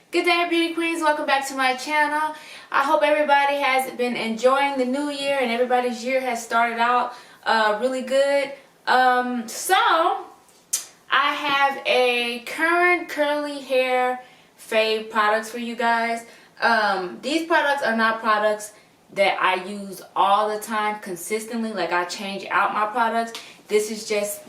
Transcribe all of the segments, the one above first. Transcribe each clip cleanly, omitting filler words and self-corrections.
Good day, beauty queens. Welcome back to my channel. I hope everybody has been enjoying the new year and everybody's year has started out really good. So I have a current curly hair fave products for you guys. These products are not products that I use all the time consistently, like I change out my products. This is just,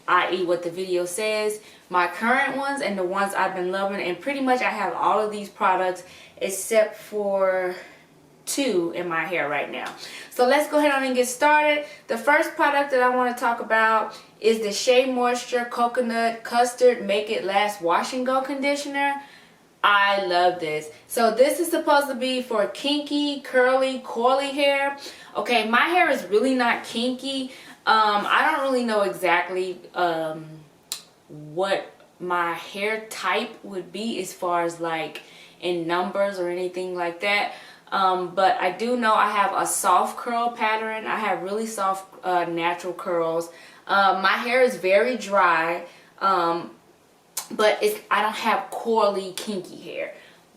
i.e. what the video says, my current ones and the ones I've been loving, and pretty much I have all of these products except for 2 in my hair right now. So let's go ahead on and get started. The first product that I want to talk about is the Shea Moisture Coconut Custard Make It Last Wash and Go Conditioner. I love this. So this is supposed to be for kinky, curly, coily hair. Okay, my hair is really not kinky. I don't really know exactly what my hair type would be as far as like in numbers or anything like that. But I do know I have a soft curl pattern. I have really soft natural curls. My hair is very dry. But I don't have coily, kinky hair.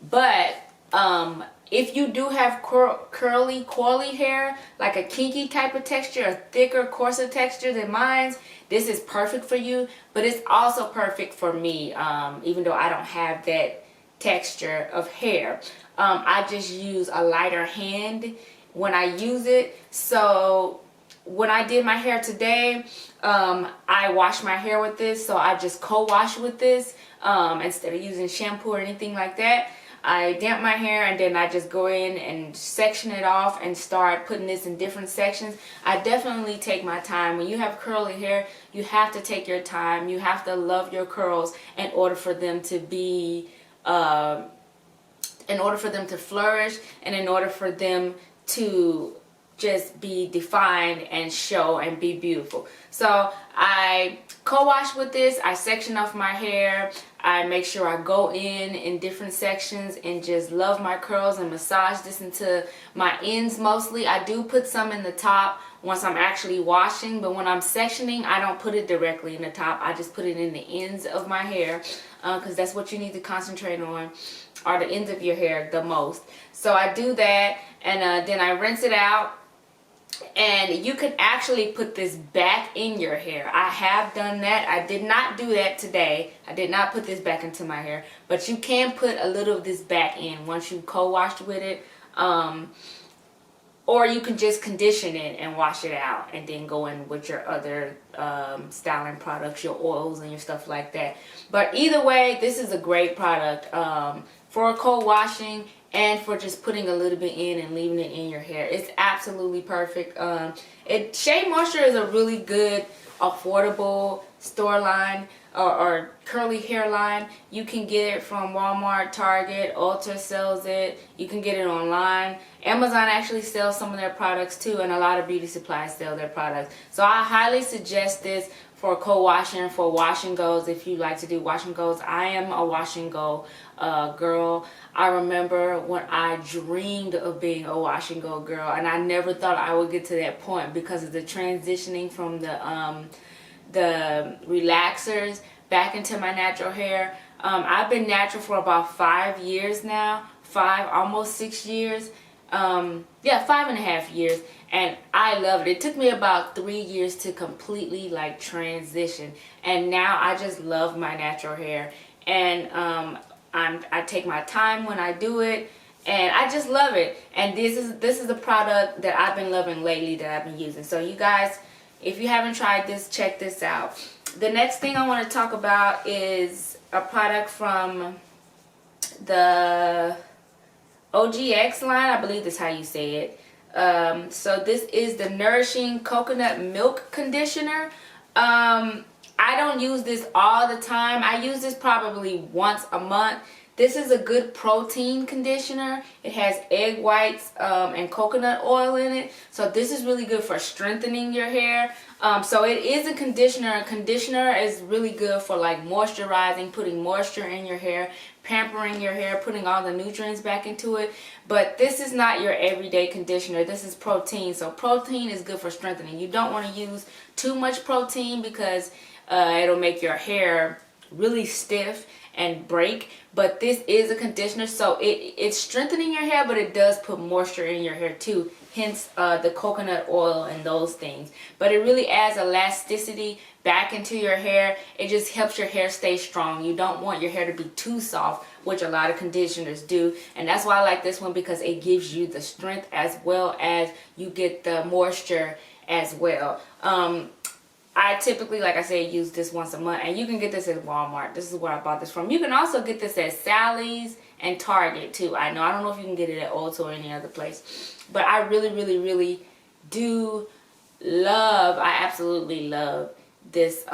But if you do have curly, coily hair, like a kinky type of texture, a thicker, coarser texture than mine, this is perfect for you. But it's also perfect for me, even though I don't have that texture of hair. I just use a lighter hand when I use it. So when I did my hair today, I washed my hair with this, so I just co-wash with this instead of using shampoo or anything like that. I damp my hair and then I just go in and section it off and start putting this in different sections. I definitely take my time. When you have curly hair, you have to take your time. You have to love your curls in order for them to be, in order for them to flourish, and in order for them to just be defined and show and be beautiful. So I co-wash with this. I section off my hair. I make sure I go in different sections and just love my curls and massage this into my ends mostly. I do put some in the top once I'm actually washing, but when I'm sectioning, I don't put it directly in the top. I just put it in the ends of my hair because that's what you need to concentrate on, are the ends of your hair the most. So I do that, and then I rinse it out. And you can actually put this back in your hair. I have done that. I did not do that today. I did not put this back into my hair. But you can put a little of this back in once you co-washed with it. Or you can just condition it and wash it out and then go in with your other styling products, your oils and your stuff like that. But either way, this is a great product for co-washing and for just putting a little bit in and leaving it in your hair. It's absolutely perfect. Shea Moisture is a really good, affordable store line or curly hair line. You can get it from Walmart, Target, Ulta sells it. You can get it online. Amazon actually sells some of their products too, and a lot of beauty supplies sell their products. So I highly suggest this for co-washing, for wash and goes. If you like to do wash and goes, I am a wash and go girl. I remember when I dreamed of being a wash and go girl, and I never thought I would get to that point because of the transitioning from the relaxers back into my natural hair. I've been natural for about 5 years now, almost 6 years. Yeah, 5.5 years, and I love it. It took me about 3 years to completely like transition, and now I just love my natural hair, and I take my time when I do it, and I just love it. And this is a product that I've been loving lately, that I've been using. So you guys, if you haven't tried this, check this out. The next thing I want to talk about is a product from the OGX line. I believe that's how you say it. So this is the Nourishing Coconut Milk Conditioner. I don't use this all the time. I use this probably once a month. This is a good protein conditioner. It has egg whites and coconut oil in it. So this is really good for strengthening your hair. So it is a conditioner. A conditioner is really good for like moisturizing, putting moisture in your hair, pampering your hair, putting all the nutrients back into it. But this is not your everyday conditioner. This is protein. So protein is good for strengthening. You don't want to use too much protein because it'll make your hair really stiff and break. But this is a conditioner, so it's strengthening your hair, but it does put moisture in your hair too, hence the coconut oil and those things. But it really adds elasticity back into your hair. It just helps your hair stay strong. You don't want your hair to be too soft, which a lot of conditioners do, and that's why I like this one, because it gives you the strength as well as you get the moisture as well. I typically, like I said, use this once a month, and you can get this at Walmart. This is where I bought this from. You can also get this at Sally's and Target too. I don't know if you can get it at Ulta or any other place, but I really do love, I absolutely love this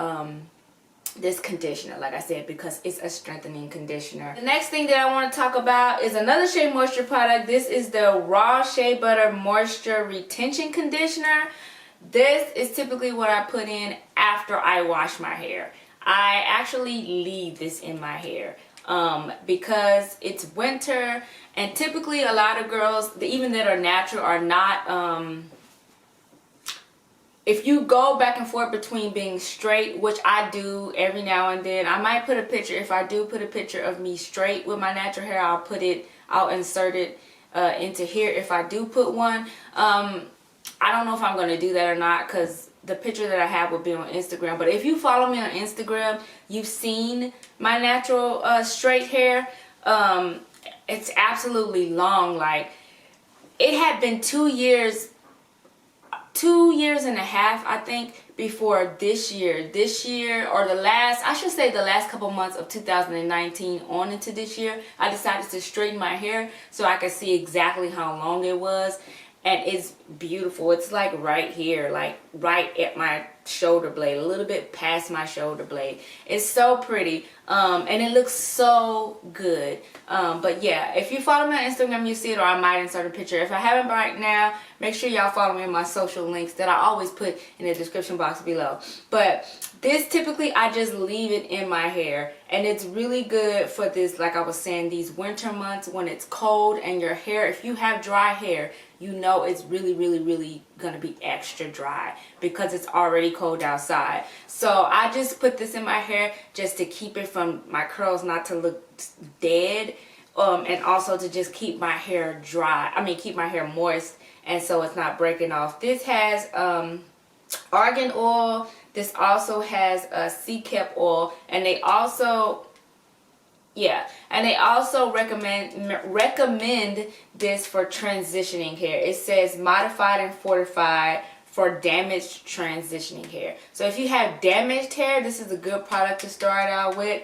this conditioner, like I said, because it's a strengthening conditioner. The next thing that I want to talk about is another Shea Moisture product. This is the Raw Shea Butter Moisture Retention Conditioner. This is typically what I put in after I wash my hair. I actually leave this in my hair because it's winter, and typically a lot of girls, even that are natural, are not if you go back and forth between being straight, which I do every now and then, I might put a picture, if I do put a picture of me straight with my natural hair, I'll insert it into here if I do put one. I don't know if I'm going to do that or not, because the picture that I have will be on Instagram. But if you follow me on Instagram, you've seen my natural straight hair. It's absolutely long. Like, it had been 2 years and a half, I think, before this year, or I should say the last couple months of 2019 on into this year, I decided to straighten my hair so I could see exactly how long it was. And it's beautiful. It's like right here, like right at my shoulder blade, a little bit past my shoulder blade. It's so pretty, and it looks so good. But yeah, if you follow me on Instagram, you see it, or I might insert a picture. If I haven't right now, make sure y'all follow me on my social links that I always put in the description box below. But this, typically I just leave it in my hair, and it's really good for this, like I was saying, these winter months when it's cold and your hair, if you have dry hair, you know it's really gonna be extra dry because it's already cold outside. So I just put this in my hair just to keep it from my curls not to look dead, and also to just keep my hair dry, keep my hair moist, and so it's not breaking off. This has argan oil. This also has sea cap oil, and they also recommend this for transitioning hair. It says modified and fortified for damaged transitioning hair. So if you have damaged hair, this is a good product to start out with.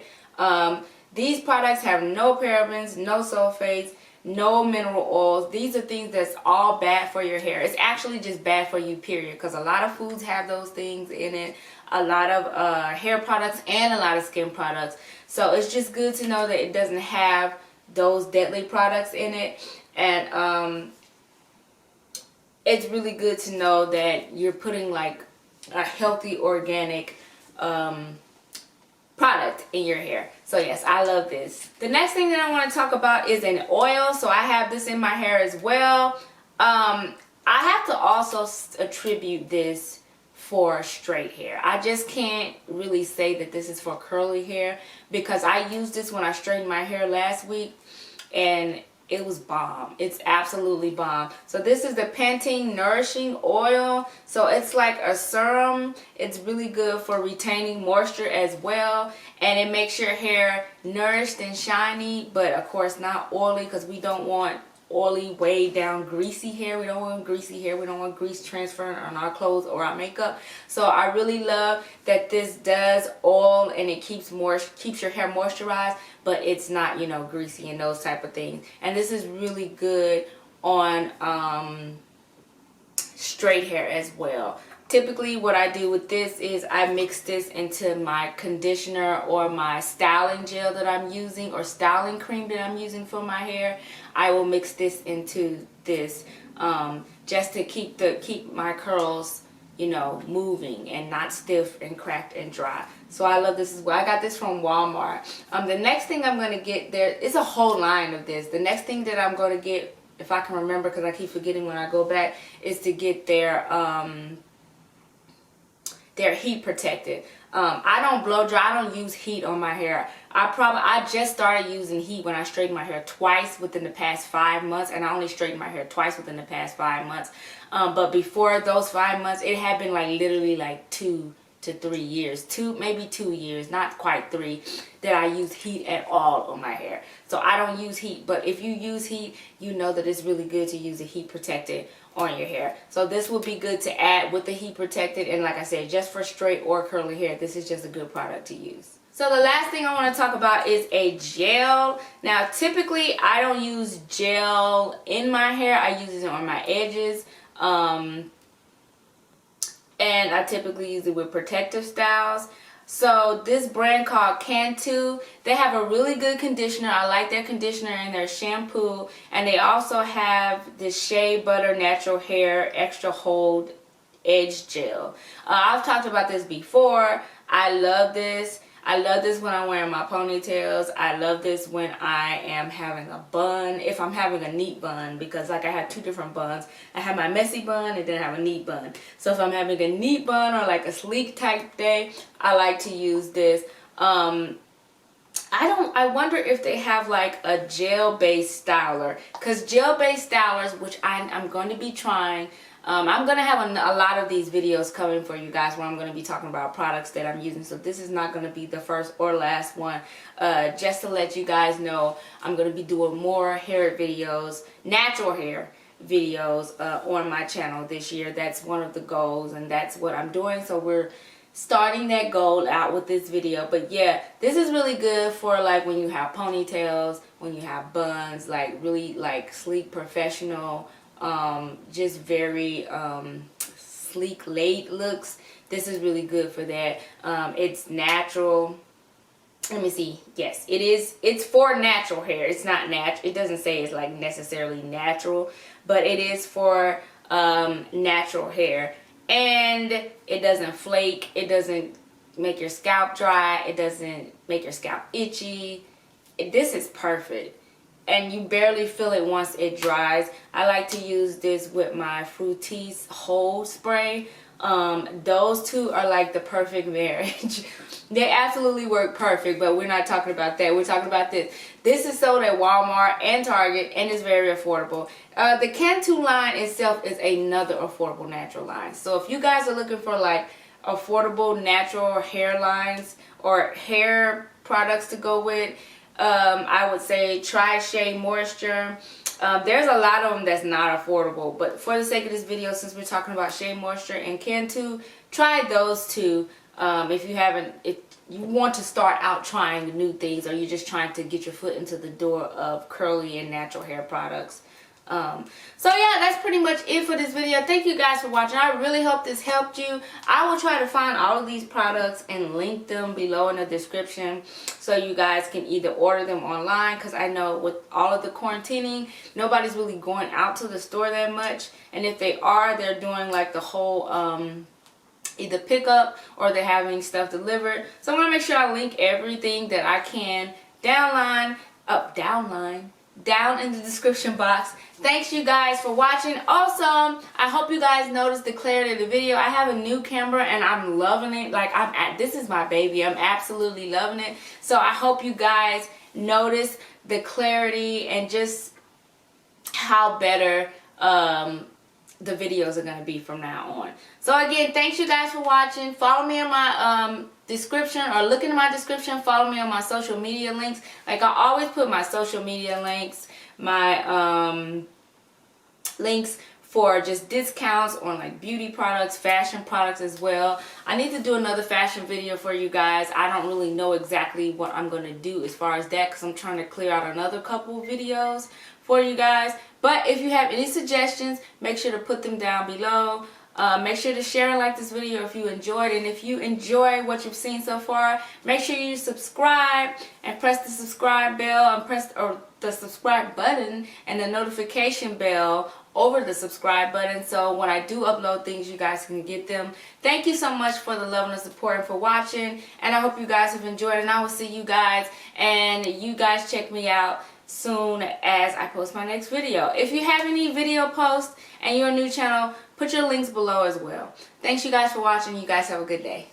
These products have no parabens, no sulfates, no mineral oils. These are things that's all bad for your hair. It's actually just bad for you, period, because a lot of foods have those things in it, a lot of hair products and a lot of skin products. So it's just good to know that it doesn't have those deadly products in it, and it's really good to know that you're putting like a healthy organic product in your hair. So yes, I love this. The next thing that I want to talk about is an oil. So I have this in my hair as well. I have to also attribute this for straight hair. I just can't really say that this is for curly hair, because I used this when I straightened my hair last week and it was bomb. It's absolutely bomb. So this is the Pantene Nourishing Oil. So it's like a serum. It's really good for retaining moisture as well, and it makes your hair nourished and shiny, but of course not oily, because we don't want oily, weighed down, greasy hair. We don't want greasy hair. We don't want grease transferring on our clothes or our makeup. So I really love that this does oil, and it keeps your hair moisturized, but it's not, you know, greasy and those type of things. And this is really good on straight hair as well. Typically what I do with this is I mix this into my conditioner or my styling gel that I'm using, or styling cream that I'm using for my hair. I will mix this into this just to keep my curls, you know, moving and not stiff and cracked and dry. So I love this as well. I got this from Walmart. The next thing I'm going to get, there is a whole line of this. The next thing that I'm going to get, if I can remember, because I keep forgetting when I go back, is to get their heat protected. I don't blow dry. I don't use heat on my hair. I just started using heat when I straightened my hair twice within the past 5 months, and I only straightened my hair twice within the past 5 months. But before those 5 months, it had been like literally like 2 to 3 years, maybe 2 years, not quite 3, that I use heat at all on my hair. So I don't use heat, but if you use heat, you know that it's really good to use a heat protected on your hair. So this would be good to add with the heat protected, and like I said, just for straight or curly hair, this is just a good product to use. So the last thing I want to talk about is a gel. Now typically I don't use gel in my hair, I use it on my edges. And I typically use it with protective styles. So this brand called Cantu, they have a really good conditioner. I like their conditioner and their shampoo. And they also have this Shea Butter Natural Hair Extra Hold Edge Gel. I've talked about this before. I love this. I love this when I'm wearing my ponytails. I love this when I am having a bun, if I'm having a neat bun, because like I have 2 different buns. I have my messy bun and then I have a neat bun. So if I'm having a neat bun or like a sleek type day, I like to use this. I wonder if they have like a gel-based styler, because gel-based stylers, which I'm going to be trying. I'm going to have a lot of these videos coming for you guys where I'm going to be talking about products that I'm using. So this is not going to be the first or last one. Just to let you guys know, I'm going to be doing more hair videos, natural hair videos on my channel this year. That's one of the goals, and that's what I'm doing. So we're starting that goal out with this video. But yeah, this is really good for like when you have ponytails, when you have buns, like really like sleek, professional, just very sleek, laid looks. This is really good for that. It's natural. Let me see. Yes, it is. It's for natural hair. It's not natural. It doesn't say it's like necessarily natural, but it is for natural hair. And it doesn't flake. It doesn't make your scalp dry. It doesn't make your scalp itchy. This is perfect. And you barely feel it once it dries. I like to use this with my Fructis Hold Spray. Those two are like the perfect marriage. They absolutely work perfect, but we're not talking about that. We're talking about this. This is sold at Walmart and Target, and it's very affordable. The Cantu line itself is another affordable natural line. So if you guys are looking for like affordable natural hair lines or hair products to go with, I would say try Shea Moisture. There's a lot of them that's not affordable, but for the sake of this video, since we're talking about Shea Moisture and Cantu, try those two. If you want to start out trying new things, or you're just trying to get your foot into the door of curly and natural hair products. So yeah, that's pretty much it for this video. Thank you guys for watching. I really hope this helped you. I will try to find all of these products and link them below in the description so you guys can either order them online, because I know with all of the quarantining, nobody's really going out to the store that much, and if they are, they're doing like the whole either pickup or they're having stuff delivered. So I'm going to make sure I link everything that I can down in the description box. Thanks you guys for watching. Also, I hope you guys noticed the clarity of the video. I have a new camera and I'm loving it. Like this is my baby. I'm absolutely loving it. So I hope you guys notice the clarity and just how better the videos are going to be from now on. So again, thanks you guys for watching. Follow me on my description, or look into my description. Follow me on my social media links. Like I always put my social media links, my links for just discounts on like beauty products, fashion products as well. I need to do another fashion video for you guys. I don't really know exactly what I'm going to do as far as that, because I'm trying to clear out another couple videos for you guys. But if you have any suggestions, make sure to put them down below. Make sure to share and like this video if you enjoyed, and if you enjoy what you've seen so far, make sure you subscribe and press the subscribe bell and press the subscribe button and the notification bell over the subscribe button, so when I do upload things, you guys can get them. Thank you so much for the love and the support and for watching, and I hope you guys have enjoyed, and I will see you guys, and you guys check me out soon as I post my next video. If you have any video posts and you're a new channel, put your links below as well. Thanks you guys for watching. You guys have a good day.